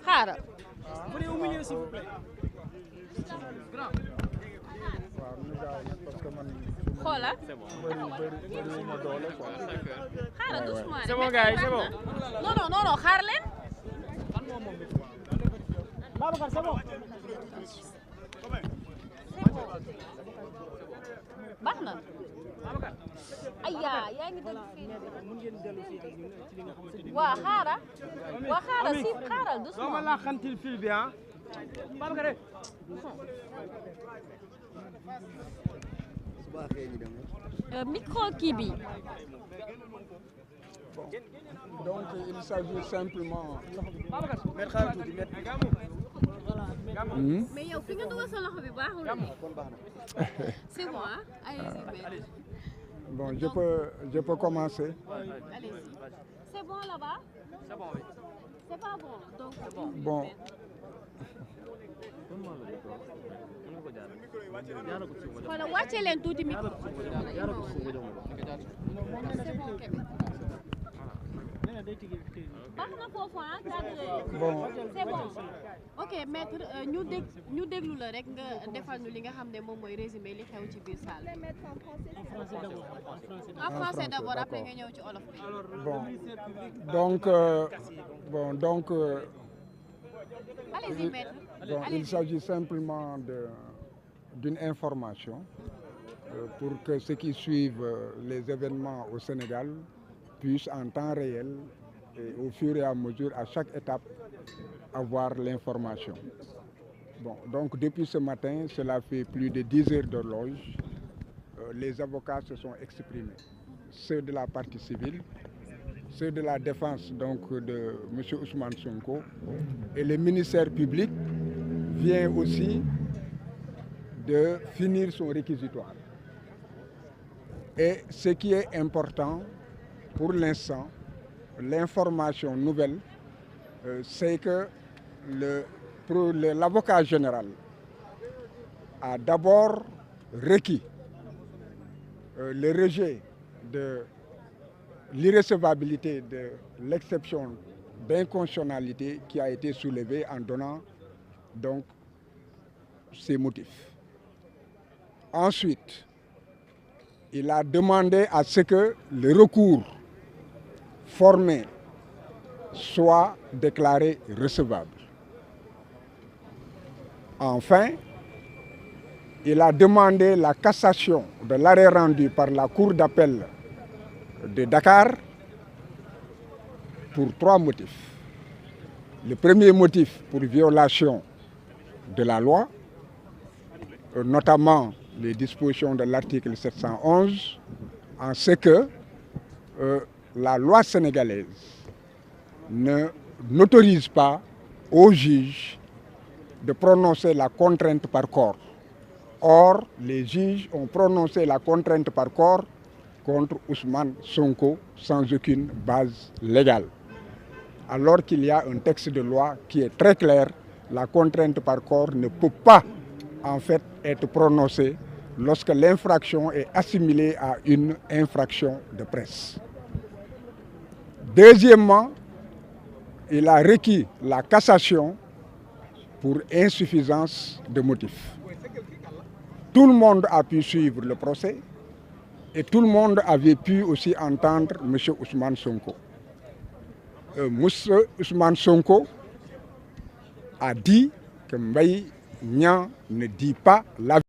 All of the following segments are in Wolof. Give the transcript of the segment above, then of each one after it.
xaaral. xoolal. xaaral doucement. C'est bon gars yi, c'est bon. non non non non xaar leen. Babacar, c'est bon. baax na. aywa yaa ngi dégg fii. waa xaaral. waa xaaral si xaaral doucement. Doo ma la xantil fil bi ah. Babacar rek. micro kii bi. Donc il s'agit simplement. mais yow fi nga dugal sa loxo bi baaxul. c'est bon ah allez-y. Bon, je peux commencer. Allez-y. C'est bon là-bas? C'est bon, oui. C'est pas bon. Donc Bon. voilà wàcce leen tuuti micro. C'est bon Kébé. baax na foofu ah Bon. c'est bon. ok maître ñu déglu la rek nga defal ñu li nga xam ne moom mooy résumé li xew ci biir salle. en français d'abord après nga ñëw ci olof bi. Donc allez-y maître. bon, il s'agit simplement d'une information pour que ceux qui suivent les événements au Sénégal puissent en temps réel et au fur et à mesure, à chaque étape, avoir l'information. Bon, donc depuis ce matin, cela fait plus de 10 heures d'horloge. Les avocats se sont exprimés, ceux de la partie civile, ceux de la défense donc de M. Ousmane Sonko, et le ministère public vient aussi de finir son réquisitoire. Et ce qui est important pour l'instant, l'information nouvelle, c'est que l'avocat général a d'abord requis le rejet de l'irrecevabilité de l'exception d'inconstitutionnalité qui a été soulevée en donnant donc ses motifs. Ensuite, il a demandé à ce que le recours formé soit déclaré recevable. Enfin, il a demandé la cassation de l'arrêt rendu par la Cour d'appel de Dakar pour 3 motifs. Le premier motif pour violation de la loi, notamment les dispositions de l'article 711, en ce que la loi sénégalaise n'autorise pas aux juges de prononcer la contrainte par corps. Or, les juges ont prononcé la contrainte par corps contre Ousmane Sonko sans aucune base légale. Alors qu'il y a un texte de loi qui est très clair, la contrainte par corps ne peut pas en fait être prononcée lorsque l'infraction est assimilée à une infraction de presse. Deuxièmement, il a requis la cassation pour insuffisance de motifs. Tout le monde a pu suivre le procès et tout le monde avait pu aussi entendre M. Ousmane Sonko. M. Ousmane Sonko a dit que Mbaye Niang ne dit pas la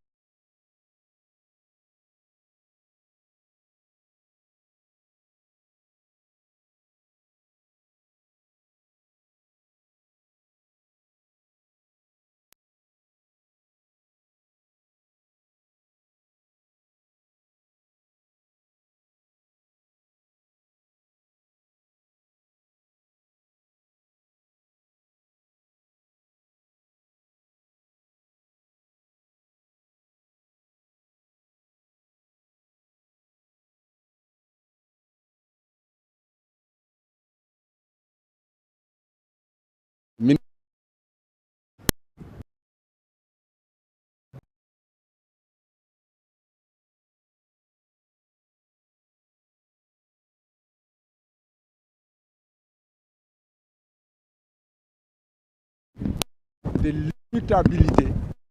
de l'immutabilité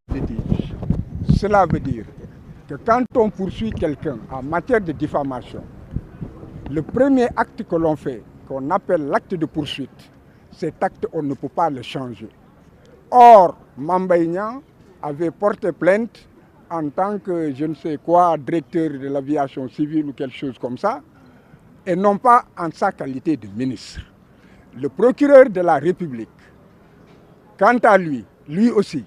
des litiges. Cela veut dire que quand on poursuit quelqu'un en matière de diffamation, le premier acte que l'on fait, qu'on appelle l'acte de poursuite, cet acte, on ne peut pas le changer. Or, Mame Mbaye Niang avait porté plainte en tant que, je ne sais quoi, directeur de l'aviation civile ou quelque chose comme ça, et non pas en sa qualité de ministre. Le procureur de la République, quant à lui aussi,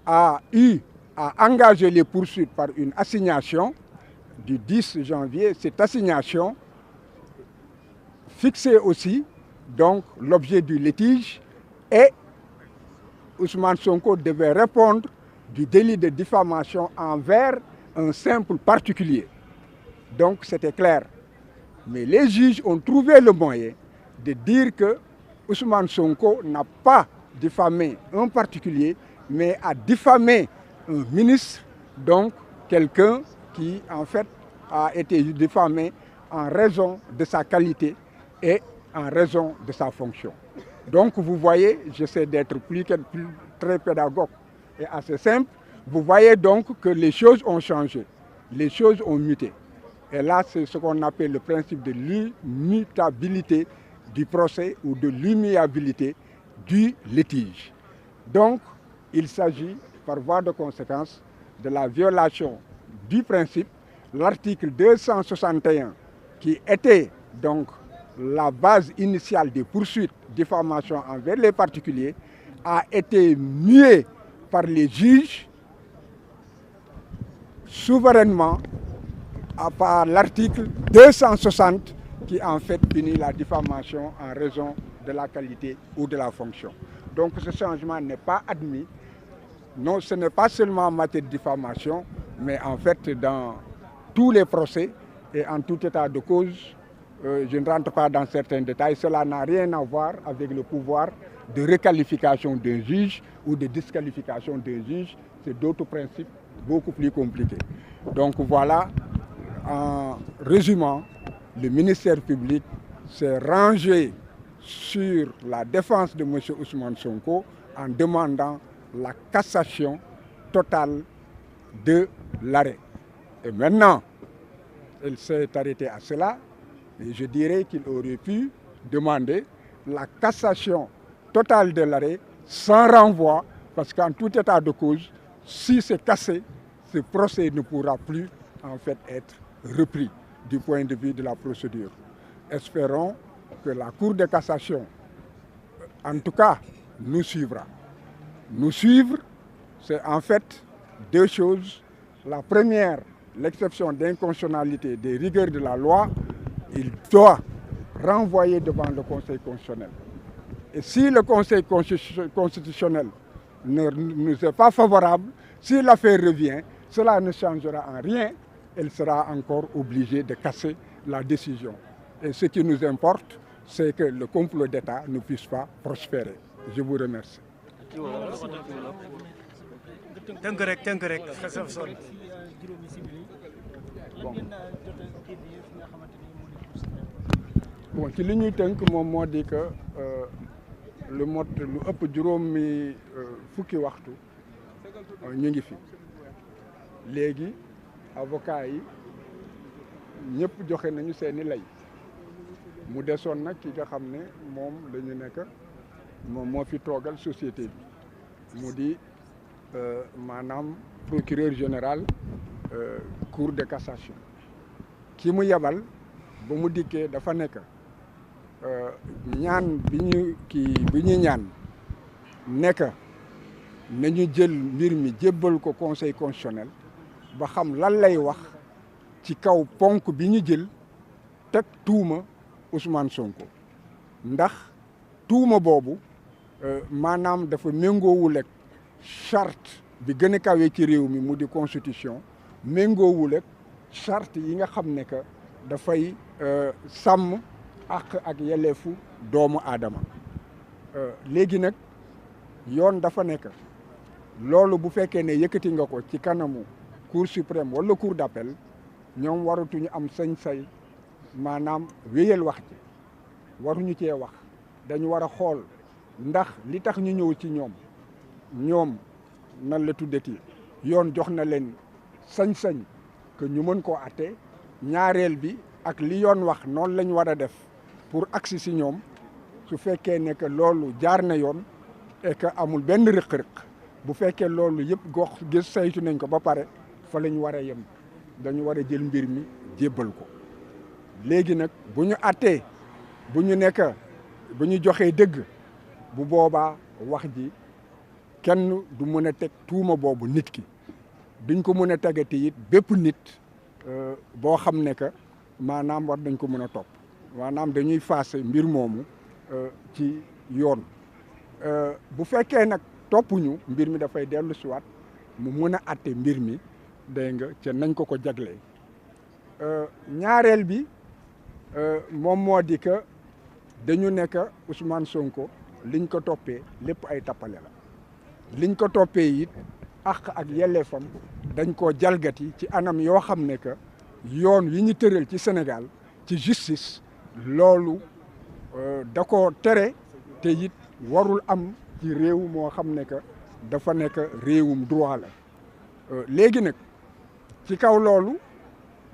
a eu à engager les poursuites par une assignation du 10 janvier. Cette assignation fixait aussi donc l'objet du litige et Ousmane Sonko devait répondre du délit de diffamation envers un simple particulier. Donc c'était clair. Mais les juges ont trouvé le moyen de dire que Ousmane Sonko n'a pas diffamé un particulier, mais a diffamé un ministre, donc quelqu'un qui en fait a été diffamé en raison de sa qualité et en raison de sa fonction. Donc vous voyez, j'essaie d'être très pédagogue et assez simple, vous voyez donc que les choses ont changé, les choses ont muté. Et là, c'est ce qu'on appelle le principe de l'immutabilité du procès ou de l'immuabilité du litige. Donc, il s'agit, par voie de conséquence, de la violation du principe. L'article 261, qui était donc la base initiale des poursuites de diffamation envers les particuliers, a été mué par les juges souverainement par l'article 260 qui en fait punit la diffamation en raison de la qualité ou de la fonction. Donc ce changement n'est pas admis. Non, ce n'est pas seulement en matière de diffamation, mais en fait dans tous les procès et en tout état de cause. Je ne rentre pas dans certains détails. Cela n'a rien à voir avec le pouvoir de requalification d'un juge ou de disqualification d'un juge. C'est d'autres principes beaucoup plus compliqués. Donc voilà, en résumant, le ministère public s'est rangé sur la défense de M. Ousmane Sonko en demandant la cassation totale de l'arrêt. Et maintenant, elle s'est arrêtée à cela. Et je dirais qu'il aurait pu demander la cassation totale de l'arrêt sans renvoi, parce qu'en tout état de cause, si c'est cassé, ce procès ne pourra plus en fait être repris du point de vue de la procédure. Espérons que la Cour de cassation, en tout cas, nous suivra. Nous suivre, c'est en fait deux choses. La première, l'exception d'inconstitutionnalité des rigueurs de la loi, il doit renvoyer devant le Conseil constitutionnel. Et si le Conseil constitutionnel ne nous est pas favorable, si l'affaire revient, cela ne changera en rien. Elle sera encore obligée de casser la décision. Et ce qui nous importe, c'est que le complot d'État ne puisse pas prospérer. Je vous remercie. Bon, ci li ñuy tënk moom moo di que lu ëpp juróomi fukki waxtu ñu ngi fi léegi avocat yi ñëpp joxe nañu seeni lay mu desoon nag ki nga xam ne moom la ñu nekk moom moo fi toogal société bi mu di maanaam procureur général cour de cassation ki mu yebal ba mu dikkee dafa nekk ñaan bi ñu ñaan nekk nañu jël mbir mi jébbal ko conseil constitutionnel ba xam lan lay wax ci kaw ponk bi ñu jël teg tuuma Ousmane Sonko ndax tuuma boobu maanaam dafa méngoowul ak charte bi gën a kawe ci réew mi mu di constitution méngoowul ak charte yi nga xam ne que dafay sàmm ak yelleefu doomu aadama léegi nag yoon dafa nekk loolu bu fekkee ne yëkkati nga ko ci kanamu cour suprême wala cour d'appel ñoom waratuñu am sañ-sañ maanaam wéyal wax ci waruñu cee wax dañu war a xool ndax li tax ñu ñëw ci ñoom ñoom nan la tuddati yoon jox na leen sañ-sañ que ñu mën koo atte ñaareel bi ak li yoon wax noonu lañ war a def pour agsi si ñoom su fekkee ne que loolu jaar na yoon et que amul benn rëq-rëq bu fekkee loolu yëpp gox gis saytu nañ ko ba pare fa lañ war a yem dañu war a jël mbir mi jébbal ko léegi nag bu ñu attee bu ñu nekk bu ñu joxee dëgg bu boobaa wax ji kenn du mën a teg tuuma boobu nit ki duñ ko mën a tegati it bépp nit boo xam ne que maanaam war nañ ko mën a topp maanaam dañuy faase mbir moomu ci yoon bu fekkee nag toppuñu mbir mi dafay dellu siwaat mu mën a atte mbir mi dégg nga ca nañ ko jaglee ñaareel bi moom moo di que dañu nekk Ousmane Sonko liñ ko toppee lépp ay tappale la liñ ko toppee it àq ak yelleefam dañ koo jalgati ci anam yoo xam ne que yoon yi ñu tëral ci Sénégal ci justice loolu da ko tere te it warul am ci réew moo xam ne que dafa nekk réewum droit la léegi nag ci kaw loolu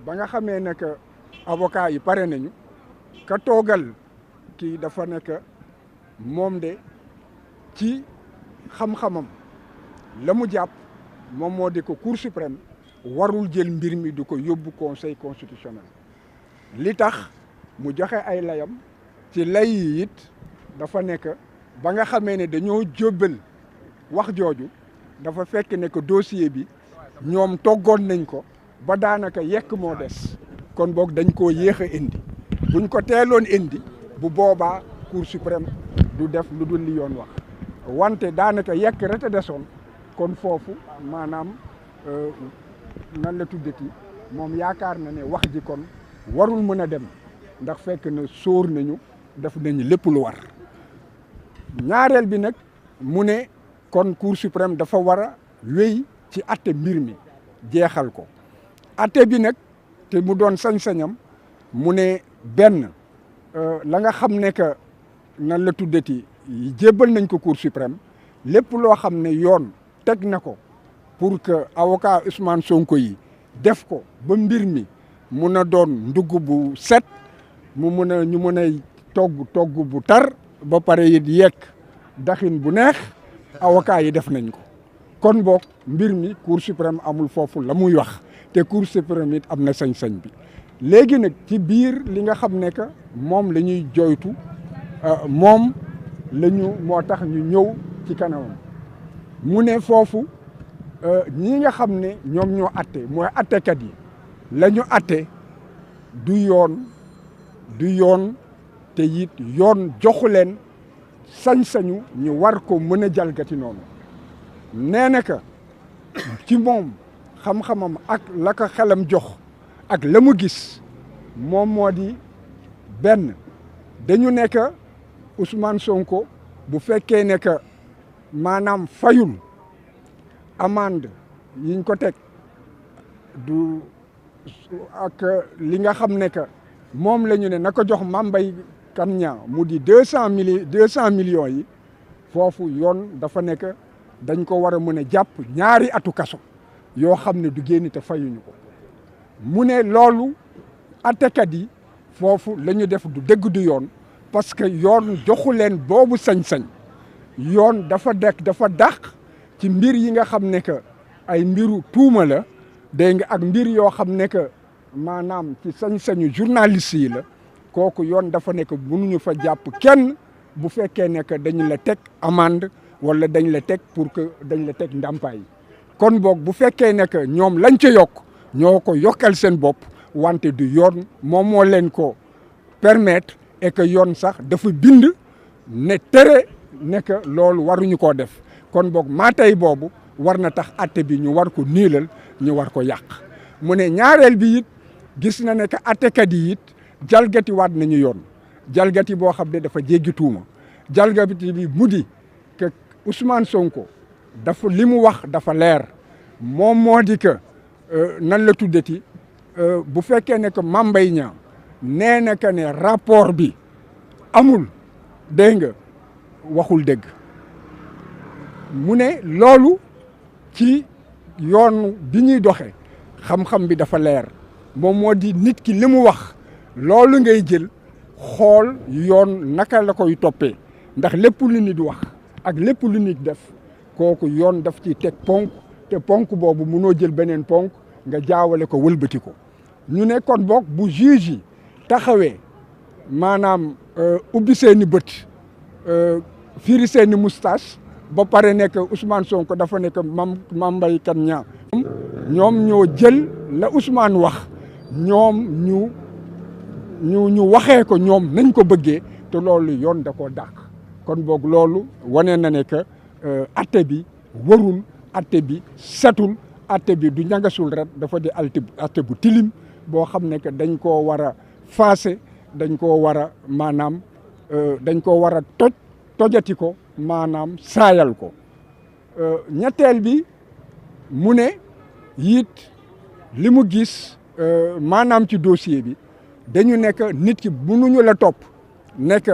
ba nga xamee ne que avocat yi pare nañu ka toogal kii dafa nekk moom de ci xam-xamam la mu jàpp moom moo di ko Cour suprême warul jël mbir mi du ko yóbbu conseil constitutionnel li tax mu joxe ay layam ci lay yi it dafa nekk ba nga xamee ne dañoo jóbbal wax jooju dafa fekk ne que dossier bi ñoom toggoon nañ ko ba daanaka yekk moo des kon boog dañ koo yéex a indi buñ ko teeloon indi bu boobaa Cour suprême du def lu dul li yoon wax wante daanaka yekk rek a desoon kon foofu maanaam nan la tuddati moom yaakaar na ne wax ji kon warul mën a dem ndax fekk na sóor nañu def nañu lépp lu war ñaareel bi nag mu ne kon Cour suprême dafa war a wéy ci atte mbir mi jeexal ko atte bi nag te mu doon sañ-sañam mu ne benn la nga xam ne que nan la tuddati jébbal nañ ko Cour suprême lépp loo xam ne yoon teg na ko pour que avocat Ousmane Sonko yi def ko ba mbir mi mun a doon ndugg bu set mu mun a ñu mun a togg bu tar ba pare it yekk daxin bu neex avocat yi def nañ ko kon boog mbir mi Cour suprême amul foofu la muy wax te Cour suprême it am na sañ-sañ bi léegi nag ci biir li nga xam ne que moom la ñuy joytu moom la ñu moo tax ñu ñëw ci kanamam mu ne foofu ñi nga xam ne ñoom ñoo atte mooy attekat yi la ñu atte du yoon te it yoon joxu leen sañ-sañu ñu war ko mën a jalgati noonu nee na que ci moom xam-xamam ak la ko xelam jox ak la mu gis moom moo di benn dañu nekk Ousmane Sonko bu fekkee ne que maanaam fayul amende yiñ ko teg du ak li nga xam ne que moom la ñu ne na ko jox Mame Mbaye Niang mu di 200 millions yi foofu yoon dafa nekk dañ ko war a mën a jàpp ñaari atu kaso yoo xam ne du génn te fayuñu ko mu ne loolu attekat yi foofu la ñu def du dëgg du yoon parce que yoon joxu leen boobu sañ-sañ yoon dafa dàq ci mbir yi nga xam ne que ay mbiru tuuma la dégg nga ak mbir yoo xam ne que maanaam ci sañ-sañu journaliste yi la kooku yoon dafa nekk mënuñu fa jàpp kenn bu fekkee ne que dañu la teg amende wala dañ la teg pour que dañ la teg ndàmpaay kon boog bu fekkee ne que ñoom lañ ca yokk ñoo ko yokkal seen bopp wante du yoon moom moo leen ko permettre et que yoon sax dafa bind ne tere ne que loolu waruñu koo def kon boog maa tey boobu war na tax atte bi ñu war ko niilal ñu war ko yàq mu ne ñaareel bi it gis na ne que attekat yi it jalgati waat nañu yoon jalgati boo xam ne dafa jéggi tuuma jalgati bi mu di que Ousmane Sonko dafa li mu wax dafa leer moom moo di que nan la tuddati bu fekkee ne que Mame Mbaye Niang nee na que ne rapport bi amul dégg nga waxul dëgg mu ne loolu ci yoon bi ñuy doxee xam-xam bi dafa leer moom moo di nit ki li mu wax loolu ngay jël xool yoon naka la koy toppee ndax lépp lu nit wax ak lépp lu nit def kooku yoon daf ci teg ponk te ponk boobu munoo jël beneen ponk nga jaawale ko wëlbati ko ñu ne kon boog bu juge yi taxawee maanaam ubbi seeni bët firi seeni moustache ba pare nekk Ousmane Sonko dafa nekk Mame Mbaye Niang ñoom ñoo jël la Ousmane wax ñoom ñu waxee ko ñoom nañ ko bëggee te loolu yoon da koo dàq kon boog loolu wane na ne que atte bi warul atte bi setul atte bi du ñagasul rek dafa di atte bu tilim boo xam ne que dañ koo war a faase dañ koo war a maanaam dañ koo war a tojati ko maanaam saayal ko ñetteel bi mu ne it li mu gis maanaam ci dossier bi dañu nekk nit ki mënuñu la topp nekk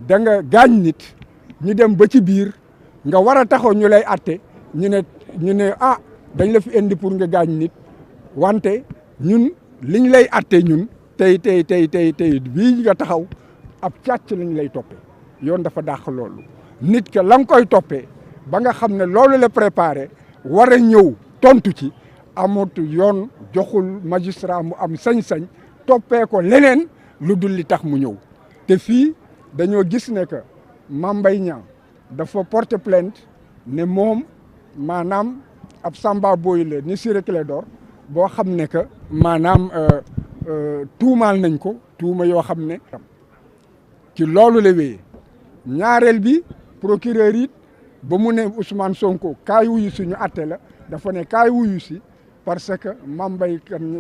da nga gaañ nit ñu dem ba ci biir nga war a taxaw ñu lay atte ñu ne ah dañ la fi indi pour nga gaañ nit wante ñun liñ lay atte ñun tey bii nga taxaw ab càcc lañ lay toppee yoon dafa dàq loolu nit ke la nga koy toppee ba nga xam ne loolu la préparé war a ñëw tontu ci amut yoon joxul magistrat mu am sañ-sañ toppee ko leneen lu dul li tax mu ñëw te fii dañoo gis ne que Mame Mbaye Niang dafa porter plainte ne moom maanaam ab samba boy la ni Ciré Clédor boo xam ne que maanaam tuumaal nañ ko tuuma yoo xam ne ci loolu la wéyee ñaareel bi procureur it ba mu ne Ousmane Sonko kaay wuyu suñu atte la dafa ne kaay wuyu si parce que Mame Mbaye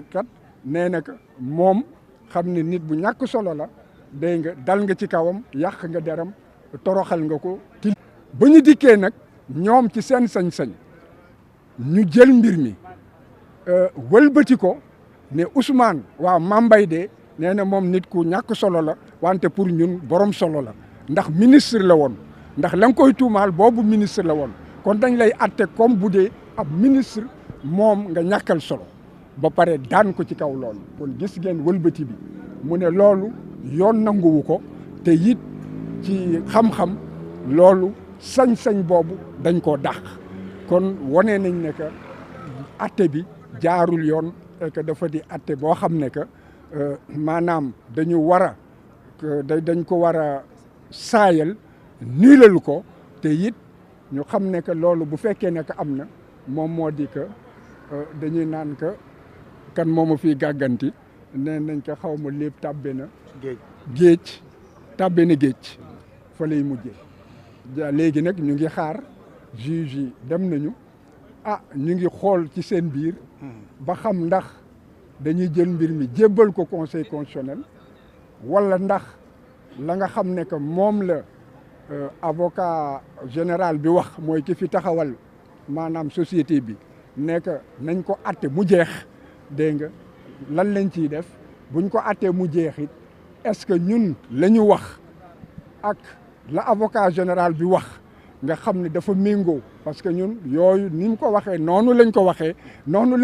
kat nee na que moom xam ne nit bu ñàkk solo la dégg nga dal nga ci kawam yàq nga deram toroxal nga ko. ba ñu dikkee nag ñoom ci seen sañ-sañ ñu jël mbir mi wëlbati ko ne Ousmane waaw Mame Mbaye de nee na moom nit ku ñàkk solo la wante pour ñun borom solo la ndax ministre la woon ndax la nga koy tuumaal boobu ministre la woon kon dañ lay atte comme bu dee ab ministre moom nga ñàkkal solo ba pare daan ko ci kaw loolu kon gis ngeen wëlbati bi mu ne loolu yoon nanguwu ko te it ci xam-xam loolu sañ-sañ boobu dañ koo dàq kon wane nañ ne que atte bi jaarul yoon et que dafa di atte boo xam ne que maanaam dañu war a dañ ko war a saayal niilal ko te it ñu xam ne que loolu bu fekkee ne que am na moom moo di que dañuy naan que kan moomu fii gàgganti nee nañ ko xaw ma lépp tàbbe na géej tàbbe na géej fa lay mujjee léegi nag ñu ngi xaar juge yi dem nañu ñu ngi xool ci seen biir ba xam ndax dañuy jël mbir mi jébbal ko conseil constitutionnel wala ndax la nga xam ne que moom la avocat général bi wax mooy ki fi taxawal maanaam société bi nekk nañ ko atte mu jeex dégg nga lan lañ ciy def buñ ko attee mu jeex it est-ce que ñun la ñu wax ak la avocat général bi wax nga xam ne dafa méngoo parce que ñun yooyu ni mu ko waxee noonu lañ ko waxee noonu